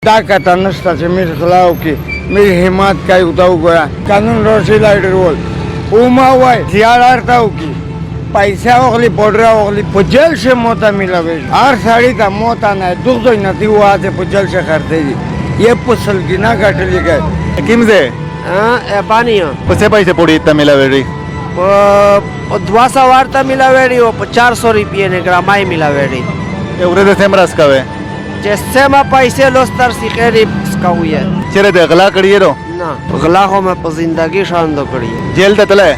ताकत नसता से मेरे खिलाफ की मेरी हिम्मत का उताव गया कानून रोशी लाइटर बोल उमा हुआ जियारता की पैसा वगली पौडरा वगली पुजल से मोता मिला वे हर साड़ी का मोता नहीं दुख तो नहीं हुआ से पुजल से करते जी ये पुसल की ना कटली गए किमजे पानी कसे पैसे पोड़ी इतना मिला वेरी द्वासा वार्ता मिला वेड़ी वो 400 रुपये ने ग्रामाई मिला वेड़ी एवढे ते सेमरास कावे जैसे मैं पैसे लोस्तर सीखेरी इसका हुई है चेरे दे गला कड़िए रो ना गलाखों में जिंदगी शांत करी जेल ते तले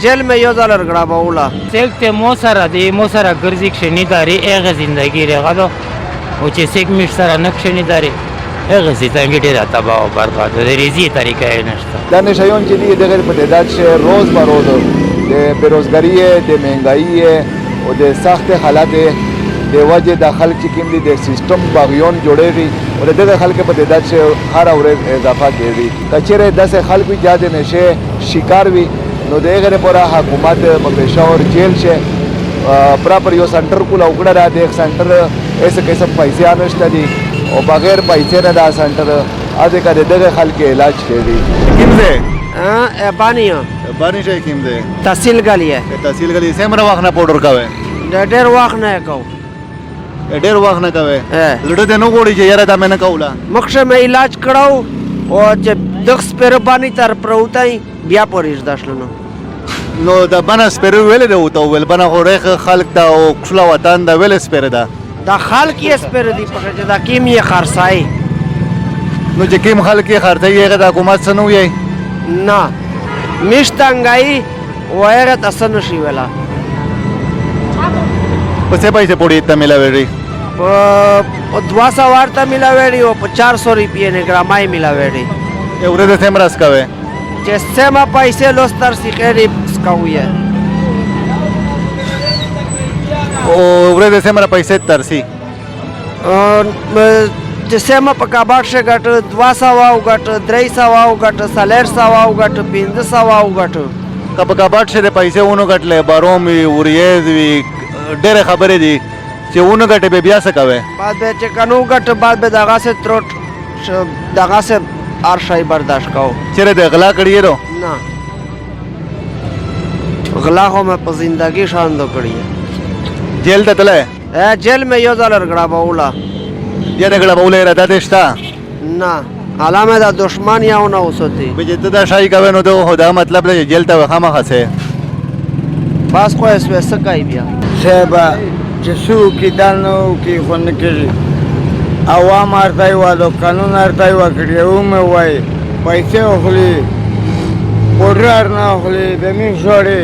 जेल में यो जालर गड़ा बाउला सेक ते मोसारा दे मोसारा गर्जी क्षणीदारी एक जिंदगी रे गादो उचे सेक मिश्रा नक्षणीदारी एक जिंदगी राता बाव बर्बाद रिजी तरीका है नष्टा दानिश आयोन के लिए देगर पतेदाद से रोज बरोज दे बेरोजगारी है दे महंगाई है और दे सख्त हालात है दे वजह दाखल चिकिम दी दे सिस्टम बागियोन जोड़े रही और देगर खल के पतेदाद से हर और इजाफा के रही कचरे 10 खल भी ज्यादा नशे शिकार भी नो देगर पूरा हुकूमत पेशावर जेल से प्रॉपर यो सेंटर को उगड़ा रहा देख सेंटर ऐसे कैसे पैसे आनस्ता दी और बगैर पैसे न दा सेंटर आधे का देगर खल के इलाज के रही किमजे पानी बारिश है किमजे तहसील गली है तहसील गली सेमरा वाखना पाउडर कावे डेढ़ वाख न कहो डेढ़ वाखना कावे लड़े देनो गोड़ी जे यार दा मैंने कहूला मक्ष में इलाज कराओ और जब 10 पेरबानी तर प्रउताई बिया परिस दशलनो नो दा बना स्पेरो वेले दे उतो वेल बना हो रेख खल्क दा ओ खुला वतन दा वेले स्पेर दा खाल की स्पेर दी पकड़ दा कीम ये खरसाई नो जे कीम खल्क के खर्च ये दा हुकूमत सनु ये ना मिष्टांगाई वायर तसन शिवेला कसे पैसे पोड़ी इतना मिला वेरी द्वासा वार्ता मिला वेड़ी वो 400 रुपये ने ग्रामाई मिला वेड़ी एवढे ते सेमरास कावे जैसे मैं पैसे लोस्तर सीखेरी इसका हुई है ओ एवढे ते सेमरा पैसे तरसी जैसे मैं पकाबाट से गट द्वासा वाव गट द्रैसा वाव गट सलेरसा वाव गट पिंदसा वाव गट कपकाबाट से पैसे उनो गटले बारो मी उरियेज वी डेरे खबरे दी जे उनो गटे बे बिया सकावे बाद में चकनु गट बाद में दगा से त्रोट दगा से आरशाई बर्दाश्त काओ चेरे दे गला कड़िए रो ना गलाखों में जिंदगी शांत करी है जेल ते तले जेल में यो जालर गड़ा बाउला ये दे गला बाउले रहता देशता ना आलामे दा दुश्मन या ना उसती बेजित दा शाही कावे नो तो होदा मतलब ले जेल ता खामा खसे बस को ऐसे सकाई बिया सेबा जसू की दानो की खन के आवाम आरता हुआ तो कानून आरता हुआ करिए उमे हुए पैसे होली पोडर ना होली जमीन छोड़े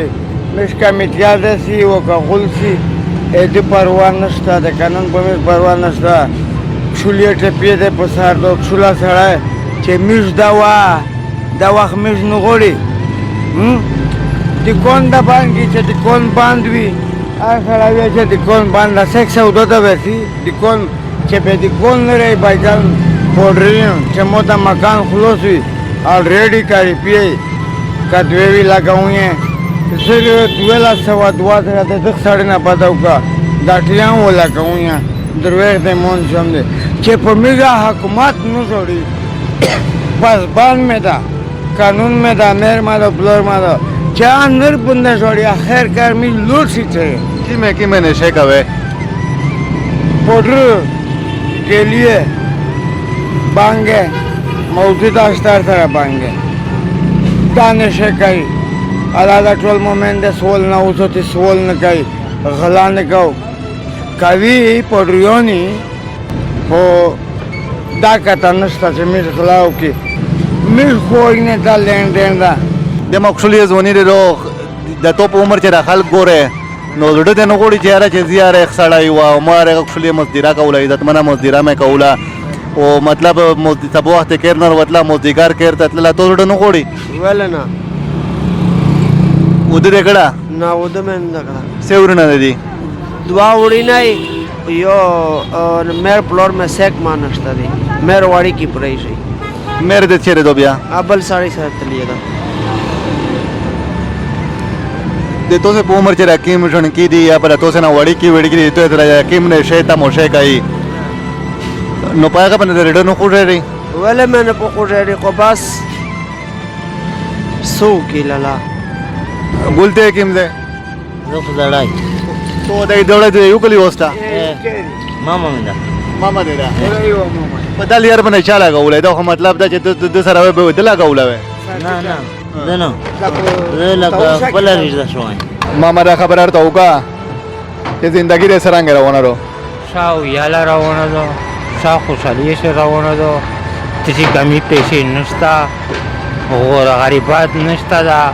मिसका मित्यादे सी वो का खुलसी एदी परवाह नस्ता दे कानून पर परवाह नस्ता छुलिए टे पिए दे पसार दो छुला सड़ा चे मिस दवा मिस नुगोड़ी ती कौन दबान की चे ती कौन बांधवी आ सड़ा वे चे ती कौन बांधा सेक्स उदो दबेसी ती कौन चे दी कौन रे भाईजान पोड़ रही हूँ चे मोटा मकान खुलोस हुई ऑलरेडी करी पिए का द्वेवी लगा हुई है इसलिए दुएला सवा दुआ से रहते दस साढ़े ना पता होगा दाटियाँ वो लगा हुई हैं दरवेर दे मोन समझे चे पमिगा हुकूमत न छोड़ी बस बान में था कानून में था मेर मारो ब्लर मारो चार निर्बंध छोड़ी आखिर कर मी लूट सी थे कि मैं नशे कावे पोडर के लिए बांगे मौजूदा स्टार तरह बांगे ताने से कई अलादा टोल मोमेंट सोल ना उसोती सोल न कई गला न कहो कभी पोडरियोनी हो दाकता नस्ता से मिस खिलाफ की मिस कोई ने दा लेन देन दा दे मक्सुलियस वनी रे रो द तो उमर चे रखल गोरे नो लड़े ते नोगोड़ी चेहरा चे जियार एक सड़ा हुआ उमर एक मक्सुलियस मस्दिरा का उला इज्जत मना मस्दिरा में कौला ओ मतलब सब वक्त केरनर वतला मस्दिकार केर ततला तो लड़े नोगोड़ी वेले ना उधर एकड़ा ना उधर में नकड़ा सेवरी ना दी दुआ उड़ी नहीं यो मेर फ्लोर में सेक मानस्ता दी मेर वाड़ी की प्राइस है मेरे दे चेहरे दो बिया अबल साड़ी साथ लिएगा दे तो से पोमर चे रकीम जन की दी या पर तो से ना वड़ी की वेड़ी की तो तेरा यकीम ने शेता मोशे काई نو پاګه باندې ریډو نو خوړې ولې مې نه پخوړې خو بس سو کې لاله ګولته کېم ده زه خو زړای تو دای دوړې دی یو کلی وستا ماما مې ده ماما دې را په دل یار باندې چا لګولې دا خو مطلب دا چې د سره به ودل لګولې نه نه زه نه زه لکه خپل ریزه شوم ماما دا خبر ارته وکا چې زندگی دې سرنګ روانه رو شاو یالا روانه ده شا خوشحالی شه روانه ده تشي کمی پیسې نشتا غور غریبات نشتا دا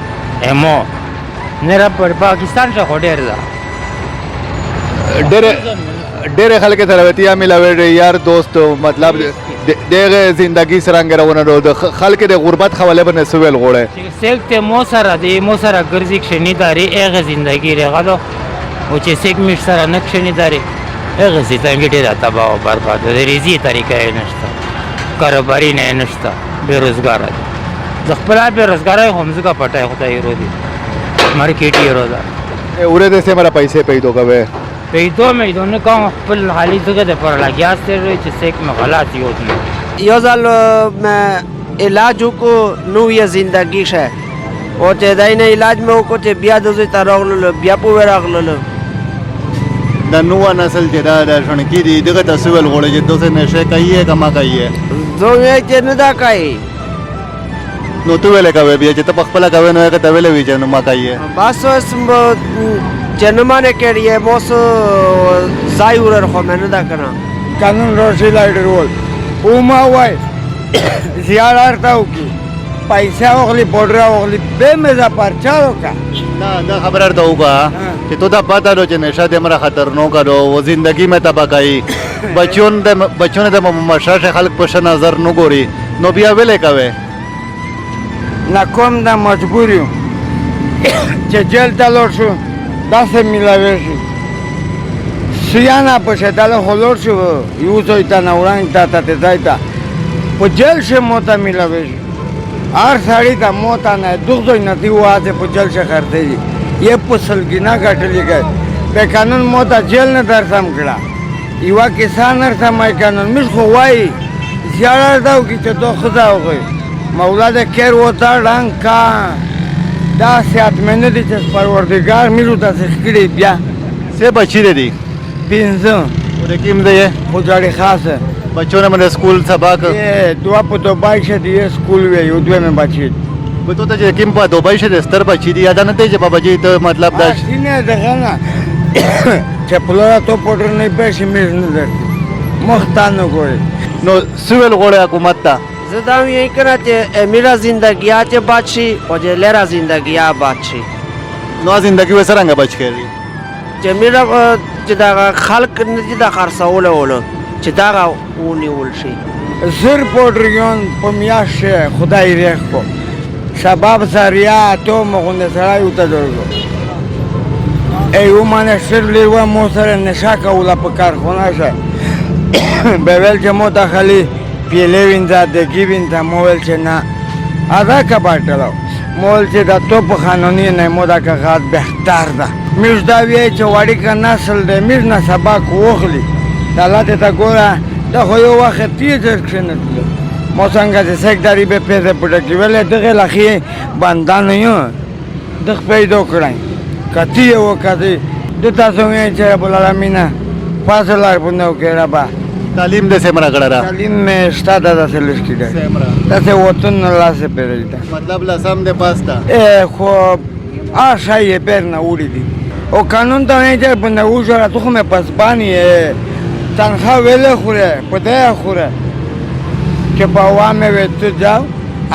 امو نه پر پاکستان څخه ډېر ده ډېر خلک سره وتیا ملاوي یار دوست مطلب دغه زندگی سرنګ روانه رو د خلک د غربت حواله باندې سویل غوړې سیک ته مو سره ګرځي کښنی داري هغه زندگی رغلو او چې سیک مش سره نکښنی داري هغه زندگی ډېر تباہ او برباد ده ریزي طریقې نشته کاروباري نه نشته بیروزګار ده د خپل بیروزګارای هم ځکه پټه خدای رودي مارکیټ یې رودا اورې دې سمره پیسې پیدا کوي پیدا مې دونه کوم خپل حالي ځکه د پر لګیاس ته چې سیک مې غلط یو نه یو ځل مې علاج وکړو نو یې زندگی شه او چې دای نه علاج مې وکړو چې بیا د زوی ته راغللو بیا په راغللو د نوو نسل چې دا شونکې دي دغه تسویل غوړي چې دوسه نشه کوي کما کوي زه یې چې نه دا کوي نو تو ویل کوي بیا چې ته خپل کوي نو هغه ته ویل وی چې نو ما کوي بس جنمانه کړی موس زایور خو مې نه دا کنه قانون روشي لایډر ول او ما وای زیار ارتاو کی پیسې اوغلی پودرا اوغلی به مزه پرچارو کا ना ना खबर तो होगा कि तो दा पता लो जे नशा दे मरा खतरनाक करो वो जिंदगी में तबाही बच्चों ने मशा से खल्क पश नजर नो गोरी नो बिया वेले कवे na kom da मजबूरी چې جیل ته لور شو داسې میلاوي شي سیانا پښه دله هولور شو یو ځای ته نه وړاندې ته ځای ته په جیل شي موته میلاوي شي هر سړی ته موته نه دغه نه دی واځي په جیل شي خرته دي یې په سلګینا غټلې گئے په قانون موته جیل نه درسم کړه یو کسان سره قانون مش خو وای زیاره داو کی ته دوه خدا وګي مولا د کیر وتا ډنګ کا دا سیات منه دي چې پروردگار میرو تاسو کړي بیا से बच्ची दे दी پینځه और किम दे خو ځاړي خاصه बच्चों ने मैंने स्कूल सबक ए دوا په دوبای شه دی سکول وی یو دوه مې بچی वो तो जे किम पा दुबई से स्तर बच्ची दी याद न ते जे बाबा जी तो मतलब दा سینه دغه نه چې پلورا ته پودر نه پېښې مې نه درته مختانه کوي नो सिविल गोड़े हुकूमत था زه دا یې کړه چې میرا زندگی آچ بادشي او چې لرا زندگی آ بادشي नो जिंदगी वैसे रंग बच के रही چې میرا چې دا خلق نه دي دا خرڅول ولو چې دا ونیول شي زر پودریون په میاشه خدای ریخ کو شباب سریا تو مغنه سره یو ته درغو ایو مانه سر لیوا مو سره نشا کوله په کارخونه شه به ول چې مو داخلي پیلې وینځه د گیوینځه مو ول چې نه ادا کا باټلو مول چې دا تو په قانوني نه مو دا کاغذ بهتر ده مش دا وی چې وړي کا نسل دې مش نه سبق وخلی دا ته ګوره دا خو یو وخت تیز څنګه مو څنګه چې سیکداري به پیسې پټه کې ولې دغه لخي باندې یو د پیدا کړای کتی یو کتی د تاسو یې چې رب العالمین فاصله پنو کې ربا तालीम दे से मरा गड़ा تعلیم میں استاد دا سلس کی ده تاسو وطن الله سے پیدا मतलब लसम दे पास था خو آشا یې پیر نه وړي دي او قانون ته نه چې په نو جوړه ته مې پس باندې تنخوا ویلې خوره په دې خوره چې په وامه وته جاو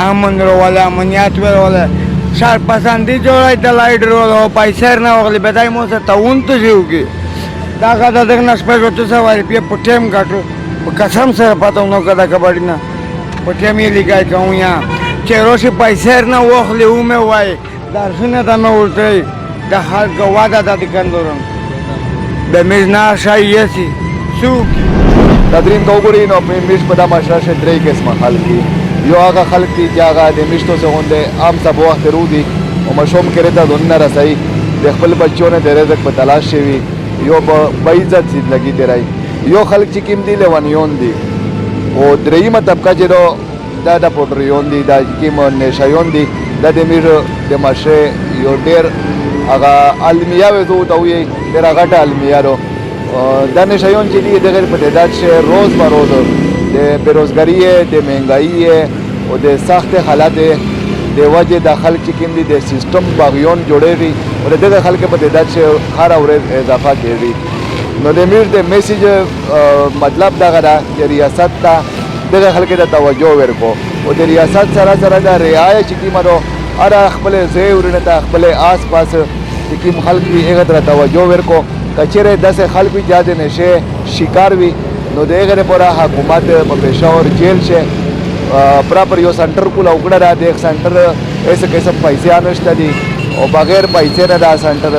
امن ولا امنیت ولا شار پسندې جوړای د لایډر او پیسې نه وغلی بدای مو ته تاون ته جوړي دا غدا دغه نسبت وته سواري په ټیم غاټو په قسم سره پاتو نو کدا کباړی نه په ټیم یې لګای کوم یا چې روشي پیسې نه وغلی و مې وای درسونه ته مې ورته د خلک واده د کندورم د مزنا شایسي سوق تدرین کو ګوري نو په میش په دما شاشه درې قسمه خلک یو هغه خلک چې هغه د میشتو څخه غونډه عام څه په وخت رودي او مشوم کړي ته دونه رسای د خپل بچو نه د رزق په تلاش شي یو په عزت زندگی دی راي یو خلک چې کیم دی لونیون دی او دریمه طبقه چې دا د پوډریون دي دا کوم نشایون دي دا د میر د معاشره یو ډېر هغه المیه وځو ته وي ډېر غټه المیه رو دا نشایون چې دي دغه په تعداد شه روز به روز د بیروزګاری د مهنګایی او د سخت حالات د وجه د خلک چې کوم دي د سیستم باغیون جوړېږي او دغه خلک په تعداد شه هر ورځ اضافه کیږي نو د میر د میسیج مطلب دغه دا چې ریاست ته دغه خلک ته توجه ورکو او د ریاست سره سره د رعایت چې کیمرو ار خپل ځای ورنه ته خپل آس پاس چې کوم خلک دی هغه ته توجه ورکو کچره داسې خلک وي چې د نشه شکار وي نو دغه لپاره حکومت په پېښور جیل شه پراپر یو سنټر کوله وکړه دا د سنټر ایسه قسم پیسې انشته دي او بغیر پیسې نه دا سنټر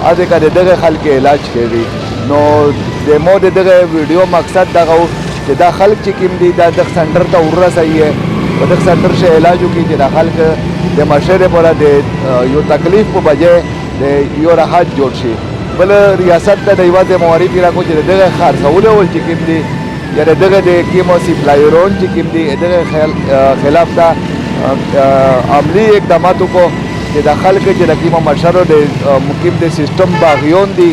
اځه کده دغه خلک علاج کوي نو د مو دغه ویډیو مقصد دغه چې دا خلک چې کوم دي دا د سنټر ته ورسایي او د سنټر شه علاج کوي چې دا خلک د مشره پر د یو تکلیف په بجې د یو راحت جوړ شي بل ریاست ته د یوازې معرفي راکو چې دغه خرڅول ول چې کوم دي یا دغه د کیمو سپلایرون چې کوم دي دغه خلاف دا عملی اقدامات کو چې د خلک چې د کیمو مشره د مقیم د سیستم باغیون دي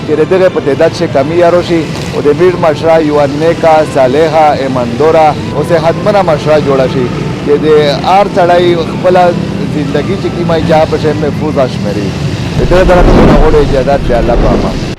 چې دغه په تعداد شه کمی یارو شي او د میر مشره یو نیکا صالحه ایماندوره او صحتمنه مشره جوړه شي چې د ار چړای خپل ژوندۍ چې کیمه جا په محفوظ اشمري دغه طرف ته وړي اجازه دی الله پاک